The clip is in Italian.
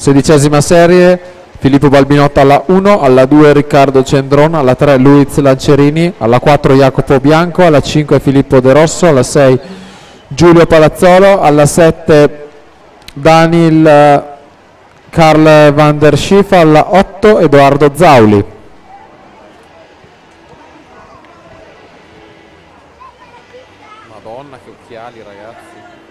16ª serie, Filippo Balbinotto alla 1, alla 2 Riccardo Cendron, alla 3 Luiz Lancerini, alla 4 Jacopo Bianco, alla 5 Filippo De Rosso, alla 6 Giulio Palazzolo, alla 7 Daniel Karl van der Schiff, alla 8 Edoardo Zauli. Madonna che occhiali, ragazzi.